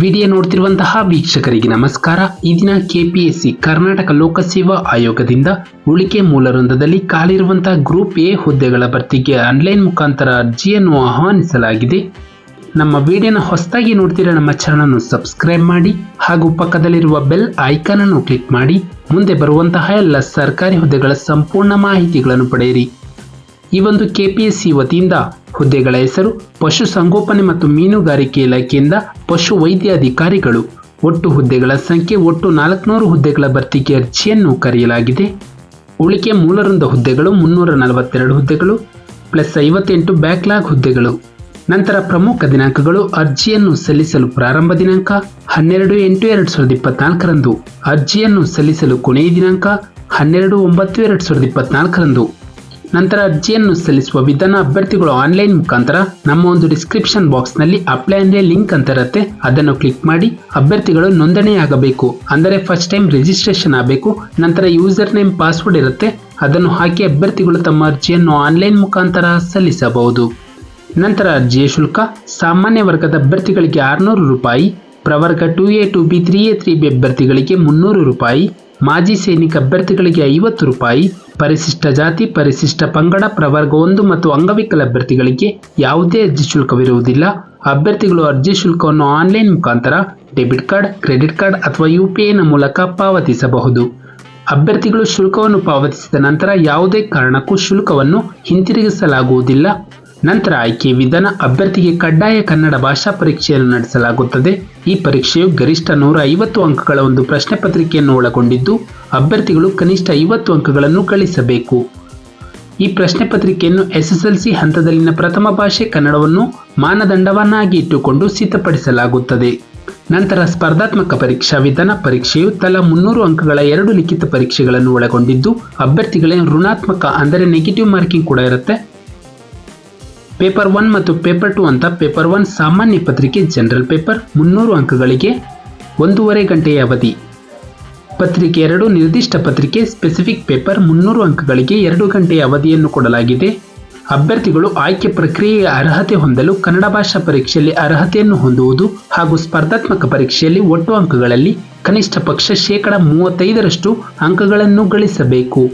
Video ನೋಡ್ತಿರುವಂತಹ ವೀಕ್ಷಕರಿಗೆ ನಮಸ್ಕಾರ. ಈ ದಿನ ಕೆಪಿಎಸ್ಸಿ ಕರ್ನಾಟಕ ಲೋಕಸೇವಾ ಆಯೋಗದಿಂದ ಉಳಿಕೆ ಮೂಲ ವೃಂದದಲ್ಲಿ ಖಾಲಿರುವಂತಹ ಗ್ರೂಪ್ ಎ ಹುದ್ದೆಗಳ ಭರ್ತಿಗೆ ಆನ್ಲೈನ್ ಮುಖಾಂತರ ಅರ್ಜಿಯನ್ನು ಆಹ್ವಾನಿಸಲಾಗಿದೆ. ನಮ್ಮ ವಿಡಿಯೋನ ಹೊಸದಾಗಿ ನೋಡ್ತಿರೋ ನಮ್ಮ ಚಾನಲ್ ಸಬ್ಸ್ಕ್ರೈಬ್ ಮಾಡಿ ಹಾಗೂ ಪಕ್ಕದಲ್ಲಿರುವ ಬೆಲ್ ಐಕಾನ್ ಅನ್ನು ಕ್ಲಿಕ್ ಮಾಡಿ ಮುಂದೆ ಬರುವಂತಹ ಎಲ್ಲ ಸರ್ಕಾರಿ ಹುದ್ದೆಗಳ ಸಂಪೂರ್ಣ ಮಾಹಿತಿಗಳನ್ನು ಪಡೆಯಿರಿ. ಈ ಒಂದು ಕೆಪಿಎಸ್ಸಿ ವತಿಯಿಂದ ಹುದ್ದೆಗಳ ಹೆಸರು ಪಶು ಸಂಗೋಪನೆ ಮತ್ತು ಮೀನುಗಾರಿಕೆ ಇಲಾಖೆಯಿಂದ ಪಶು ವೈದ್ಯ ಅಧಿಕಾರಿಗಳು. ಒಟ್ಟು ಹುದ್ದೆಗಳ ಸಂಖ್ಯೆ ಒಟ್ಟು 400 ಹುದ್ದೆಗಳ ಭರ್ತಿಗೆ ಅರ್ಜಿಯನ್ನು ಕರೆಯಲಾಗಿದೆ. ಉಳಿಕೆ ಮೂಲವೃಂದ ಹುದ್ದೆಗಳು 342 ಹುದ್ದೆಗಳು ಪ್ಲಸ್ 58 ಬ್ಯಾಕ್ಲಾಗ್ ಹುದ್ದೆಗಳು. ನಂತರ ಪ್ರಮುಖ ದಿನಾಂಕಗಳು: ಅರ್ಜಿಯನ್ನು ಸಲ್ಲಿಸಲು ಪ್ರಾರಂಭ ದಿನಾಂಕ 12/8/2024 ಅರ್ಜಿಯನ್ನು ಸಲ್ಲಿಸಲು ಕೊನೆಯ ದಿನಾಂಕ 12/9/2024 ನಂತರ ಅರ್ಜಿಯನ್ನು ಸಲ್ಲಿಸುವ ವಿಧಾನ: ಅಭ್ಯರ್ಥಿಗಳು ಆನ್ಲೈನ್ ಮುಖಾಂತರ ನಮ್ಮ ಒಂದು ಡಿಸ್ಕ್ರಿಪ್ಷನ್ ಬಾಕ್ಸ್ನಲ್ಲಿ ಅಪ್ಲೈ ಅಂದರೆ ಲಿಂಕ್ ಅಂತ ಇರುತ್ತೆ, ಅದನ್ನು ಕ್ಲಿಕ್ ಮಾಡಿ ಅಭ್ಯರ್ಥಿಗಳು ನೋಂದಣಿಯಾಗಬೇಕು. ಅಂದರೆ ಫಸ್ಟ್ ಟೈಮ್ ರಿಜಿಸ್ಟ್ರೇಷನ್ ಆಗಬೇಕು. ನಂತರ ಯೂಸರ್ ನೇಮ್ ಪಾಸ್ವರ್ಡ್ ಇರುತ್ತೆ, ಅದನ್ನು ಹಾಕಿ ಅಭ್ಯರ್ಥಿಗಳು ತಮ್ಮ ಅರ್ಜಿಯನ್ನು ಆನ್ಲೈನ್ ಮುಖಾಂತರ ಸಲ್ಲಿಸಬಹುದು. ನಂತರ ಅರ್ಜಿಯ ಶುಲ್ಕ: ಸಾಮಾನ್ಯ ವರ್ಗದ ಅಭ್ಯರ್ಥಿಗಳಿಗೆ 600 ರೂಪಾಯಿ, ಪ್ರವರ್ಗ 2A 2B 3A 3B ಅಭ್ಯರ್ಥಿಗಳಿಗೆ 300 ರೂಪಾಯಿ, ಮಾಜಿ ಸೈನಿಕ ಅಭ್ಯರ್ಥಿಗಳಿಗೆ 50 ರೂಪಾಯಿ, ಪರಿಶಿಷ್ಟ ಜಾತಿ ಪರಿಶಿಷ್ಟ ಪಂಗಡ ಪ್ರವರ್ಗ 1 ಮತ್ತು ಅಂಗವಿಕಲ ಅಭ್ಯರ್ಥಿಗಳಿಗೆ ಯಾವುದೇ ಅರ್ಜಿ ಶುಲ್ಕವಿರುವುದಿಲ್ಲ. ಅಭ್ಯರ್ಥಿಗಳು ಅರ್ಜಿ ಶುಲ್ಕವನ್ನು ಆನ್ಲೈನ್ ಮುಖಾಂತರ ಡೆಬಿಟ್ ಕಾರ್ಡ್, ಕ್ರೆಡಿಟ್ ಕಾರ್ಡ್ ಅಥವಾ UPI ಮೂಲಕ ಪಾವತಿಸಬಹುದು. ಅಭ್ಯರ್ಥಿಗಳು ಶುಲ್ಕವನ್ನು ಪಾವತಿಸಿದ ನಂತರ ಯಾವುದೇ ಕಾರಣಕ್ಕೂ ಶುಲ್ಕವನ್ನು ಹಿಂತಿರುಗಿಸಲಾಗುವುದಿಲ್ಲ. ನಂತರ ಆಯ್ಕೆ ವಿಧಾನ: ಅಭ್ಯರ್ಥಿಗೆ ಕಡ್ಡಾಯ ಕನ್ನಡ ಭಾಷಾ ಪರೀಕ್ಷೆಯನ್ನು ನಡೆಸಲಾಗುತ್ತದೆ. ಈ ಪರೀಕ್ಷೆಯು ಗರಿಷ್ಠ 150 ಅಂಕಗಳ ಒಂದು ಪ್ರಶ್ನೆ ಪತ್ರಿಕೆಯನ್ನು ಒಳಗೊಂಡಿದ್ದು ಅಭ್ಯರ್ಥಿಗಳು ಕನಿಷ್ಠ 50 ಅಂಕಗಳನ್ನು ಗಳಿಸಬೇಕು. ಈ ಪ್ರಶ್ನೆ ಪತ್ರಿಕೆಯನ್ನು SSLC ಹಂತದಲ್ಲಿನ ಪ್ರಥಮ ಭಾಷೆ ಕನ್ನಡವನ್ನು ಮಾನದಂಡವನ್ನಾಗಿ ಇಟ್ಟುಕೊಂಡು ಸಿದ್ಧಪಡಿಸಲಾಗುತ್ತದೆ. ನಂತರ ಸ್ಪರ್ಧಾತ್ಮಕ ಪರೀಕ್ಷಾ ವಿಧಾನ: ಪರೀಕ್ಷೆಯು ತಲಾ 300 ಅಂಕಗಳ 2 ಲಿಖಿತ ಪರೀಕ್ಷೆಗಳನ್ನು ಒಳಗೊಂಡಿದ್ದು ಅಭ್ಯರ್ಥಿಗಳಿಗೆ ಋಣಾತ್ಮಕ ಅಂದರೆ ನೆಗೆಟಿವ್ ಮಾರ್ಕಿಂಗ್ ಕೂಡ ಇರುತ್ತೆ. ಪೇಪರ್ 1 ಮತ್ತು ಪೇಪರ್ 2 ಅಂತ. ಪೇಪರ್ 1 ಸಾಮಾನ್ಯ ಪತ್ರಿಕೆ ಜನರಲ್ ಪೇಪರ್ 300 ಅಂಕಗಳಿಗೆ 1.5 ಗಂಟೆಯ ಅವಧಿ. ಪತ್ರಿಕೆ 2 ನಿರ್ದಿಷ್ಟ ಪತ್ರಿಕೆ ಸ್ಪೆಸಿಫಿಕ್ ಪೇಪರ್ 300 ಅಂಕಗಳಿಗೆ 2 ಗಂಟೆಯ ಅವಧಿಯನ್ನು ಕೊಡಲಾಗಿದೆ. ಅಭ್ಯರ್ಥಿಗಳು ಆಯ್ಕೆ ಪ್ರಕ್ರಿಯೆಯ ಅರ್ಹತೆ ಹೊಂದಲು ಕನ್ನಡ ಭಾಷಾ ಪರೀಕ್ಷೆಯಲ್ಲಿ ಅರ್ಹತೆಯನ್ನು ಹೊಂದುವುದು ಹಾಗೂ ಸ್ಪರ್ಧಾತ್ಮಕ ಪರೀಕ್ಷೆಯಲ್ಲಿ ಒಟ್ಟು ಅಂಕಗಳಲ್ಲಿ ಕನಿಷ್ಠ ಪಕ್ಷ 35% ಅಂಕಗಳನ್ನು ಗಳಿಸಬೇಕು.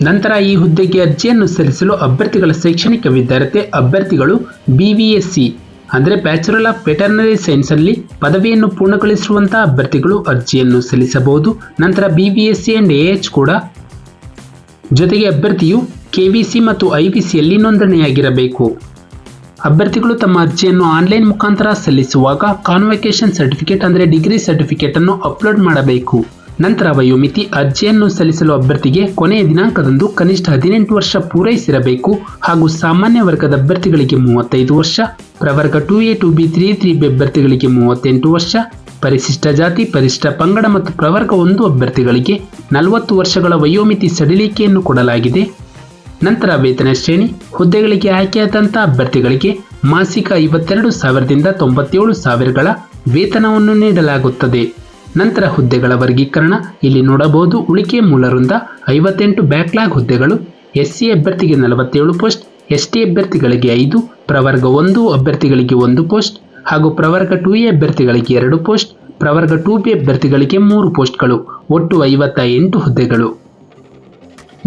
ನಂತರ ಈ ಹುದ್ದೆಗೆ ಅರ್ಜಿಯನ್ನು ಸಲ್ಲಿಸಲು ಅಭ್ಯರ್ಥಿಗಳ ಶೈಕ್ಷಣಿಕ ವಿದ್ಯಾರ್ಹತೆ: ಅಭ್ಯರ್ಥಿಗಳು BVSc ಅಂದರೆ ಬ್ಯಾಚುಲರ್ ಆಫ್ ವೆಟರ್ನರಿ ಸೈನ್ಸ್ ಅಲ್ಲಿ ಪದವಿಯನ್ನು ಪೂರ್ಣಗೊಳಿಸಿರುವಂತಹ ಅಭ್ಯರ್ಥಿಗಳು ಅರ್ಜಿಯನ್ನು ಸಲ್ಲಿಸಬಹುದು. ನಂತರ BVSc ಅಂಡ್ AH ಕೂಡ. ಜೊತೆಗೆ ಅಭ್ಯರ್ಥಿಯು KVC ಮತ್ತು IVC ಯಲ್ಲಿ ನೋಂದಣಿಯಾಗಿರಬೇಕು. ಅಭ್ಯರ್ಥಿಗಳು ತಮ್ಮ ಅರ್ಜಿಯನ್ನು ಆನ್ಲೈನ್ ಮುಖಾಂತರ ಸಲ್ಲಿಸುವಾಗ ಕಾನ್ವೊಕೇಶನ್ ಸರ್ಟಿಫಿಕೇಟ್ ಅಂದರೆ ಡಿಗ್ರಿ ಸರ್ಟಿಫಿಕೇಟ್ ಅನ್ನು ಅಪ್ಲೋಡ್ ಮಾಡಬೇಕು. ನಂತರ ವಯೋಮಿತಿ: ಅರ್ಜಿಯನ್ನು ಸಲ್ಲಿಸಲು ಅಭ್ಯರ್ಥಿಗೆ ಕೊನೆಯ ದಿನಾಂಕದಂದು ಕನಿಷ್ಠ 18 ವರ್ಷ ಪೂರೈಸಿರಬೇಕು ಹಾಗೂ ಸಾಮಾನ್ಯ ವರ್ಗದ ಅಭ್ಯರ್ಥಿಗಳಿಗೆ 35 ವರ್ಷ, ಪ್ರವರ್ಗ 2A 2B 3A 3B ಅಭ್ಯರ್ಥಿಗಳಿಗೆ 38 ವರ್ಷ, ಪರಿಶಿಷ್ಟ ಜಾತಿ ಪರಿಶಿಷ್ಟ ಪಂಗಡ ಮತ್ತು ಪ್ರವರ್ಗ 1 ಅಭ್ಯರ್ಥಿಗಳಿಗೆ 40 ವರ್ಷಗಳ ವಯೋಮಿತಿ ಸಡಿಲಿಕೆಯನ್ನು ಕೊಡಲಾಗಿದೆ. ನಂತರ ವೇತನ ಶ್ರೇಣಿ: ಹುದ್ದೆಗಳಿಗೆ ಆಯ್ಕೆಯಾದಂತಹ ಅಭ್ಯರ್ಥಿಗಳಿಗೆ ಮಾಸಿಕ 52,000ದಿಂದ 97,000ಗಳ ವೇತನವನ್ನು ನೀಡಲಾಗುತ್ತದೆ. ನಂತರ ಹುದ್ದೆಗಳ ವರ್ಗೀಕರಣ ಇಲ್ಲಿ ನೋಡಬಹುದು. ಉಳಿಕೆ ಮೂಲವೃಂದ 58 ಬ್ಯಾಕ್ಲಾಗ್ ಹುದ್ದೆಗಳು. SC ಅಭ್ಯರ್ಥಿಗೆ 47 ಪೋಸ್ಟ್, ST ಅಭ್ಯರ್ಥಿಗಳಿಗೆ 5, ಪ್ರವರ್ಗ 1 ಅಭ್ಯರ್ಥಿಗಳಿಗೆ 1 ಪೋಸ್ಟ್ ಹಾಗೂ ಪ್ರವರ್ಗ 2A ಅಭ್ಯರ್ಥಿಗಳಿಗೆ 2 ಪೋಸ್ಟ್, ಪ್ರವರ್ಗ 2B ಅಭ್ಯರ್ಥಿಗಳಿಗೆ 3 ಪೋಸ್ಟ್ಗಳು. ಒಟ್ಟು 58 ಹುದ್ದೆಗಳು.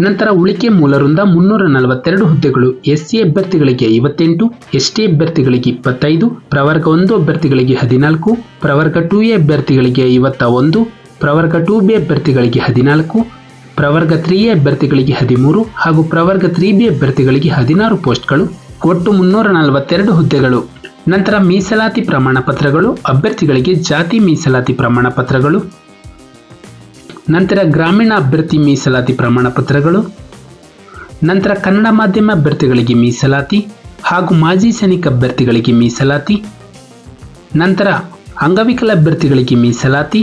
ನಂತರ ಉಳಿಕೆ ಮೂಲವೃಂದ 342 ಹುದ್ದೆಗಳು. SC ಅಭ್ಯರ್ಥಿಗಳಿಗೆ 58, ST ಅಭ್ಯರ್ಥಿಗಳಿಗೆ 25, ಪ್ರವರ್ಗ 1 ಅಭ್ಯರ್ಥಿಗಳಿಗೆ 14, ಪ್ರವರ್ಗ 2A ಅಭ್ಯರ್ಥಿಗಳಿಗೆ 51, ಪ್ರವರ್ಗ 2B ಅಭ್ಯರ್ಥಿಗಳಿಗೆ 14, ಪ್ರವರ್ಗ 3A ಅಭ್ಯರ್ಥಿಗಳಿಗೆ 13 ಹಾಗೂ ಪ್ರವರ್ಗ 3B ಅಭ್ಯರ್ಥಿಗಳಿಗೆ 16 ಪೋಸ್ಟ್ಗಳು. ಒಟ್ಟು 342 ಹುದ್ದೆಗಳು. ನಂತರ ಮೀಸಲಾತಿ ಪ್ರಮಾಣ ಪತ್ರಗಳು: ಅಭ್ಯರ್ಥಿಗಳಿಗೆ ಜಾತಿ ಮೀಸಲಾತಿ ಪ್ರಮಾಣ ಪತ್ರಗಳು. ನಂತರ ಗ್ರಾಮೀಣ ಅಭ್ಯರ್ಥಿ ಮೀಸಲಾತಿ ಪ್ರಮಾಣ ಪತ್ರಗಳು. ನಂತರ ಕನ್ನಡ ಮಾಧ್ಯಮ ಅಭ್ಯರ್ಥಿಗಳಿಗೆ ಮೀಸಲಾತಿ ಹಾಗೂ ಮಾಜಿ ಸೈನಿಕ ಅಭ್ಯರ್ಥಿಗಳಿಗೆ ಮೀಸಲಾತಿ. ನಂತರ ಅಂಗವಿಕಲ ಅಭ್ಯರ್ಥಿಗಳಿಗೆ ಮೀಸಲಾತಿ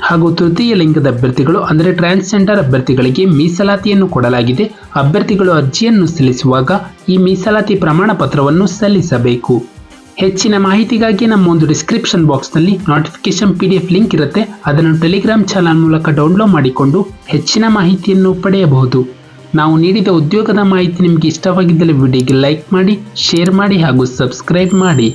ಹಾಗೂ ತೃತೀಯ ಲಿಂಗದ ಅಭ್ಯರ್ಥಿಗಳು ಅಂದರೆ ಟ್ರಾನ್ಸ್ಜೆಂಡರ್ ಅಭ್ಯರ್ಥಿಗಳಿಗೆ ಮೀಸಲಾತಿಯನ್ನು ಕೊಡಲಾಗಿದೆ. ಅಭ್ಯರ್ಥಿಗಳು ಅರ್ಜಿಯನ್ನು ಸಲ್ಲಿಸುವಾಗ ಈ ಮೀಸಲಾತಿ ಪ್ರಮಾಣ ಪತ್ರವನ್ನು ಸಲ್ಲಿಸಬೇಕು. ಹೆಚ್ಚಿನ ಮಾಹಿತಿಗಾಗಿ ನಮ್ಮ ಒಂದು ಡಿಸ್ಕ್ರಿಪ್ಷನ್ ಬಾಕ್ಸ್ನಲ್ಲಿ ನೋಟಿಫಿಕೇಶನ್ PDF ಲಿಂಕ್ ಇರುತ್ತೆ, ಅದನ್ನು ಟೆಲಿಗ್ರಾಮ್ ಚಾನಲ್ ಮೂಲಕ ಡೌನ್ಲೋಡ್ ಮಾಡಿಕೊಂಡು ಹೆಚ್ಚಿನ ಮಾಹಿತಿಯನ್ನು ಪಡೆಯಬಹುದು. ನಾವು ನೀಡಿದ ಉದ್ಯೋಗದ ಮಾಹಿತಿ ನಿಮಗೆ ಇಷ್ಟವಾಗಿದ್ದಲ್ಲಿ ವಿಡಿಯೋಗೆ ಲೈಕ್ ಮಾಡಿ, ಶೇರ್ ಮಾಡಿ ಹಾಗೂ ಸಬ್ಸ್ಕ್ರೈಬ್ ಮಾಡಿ.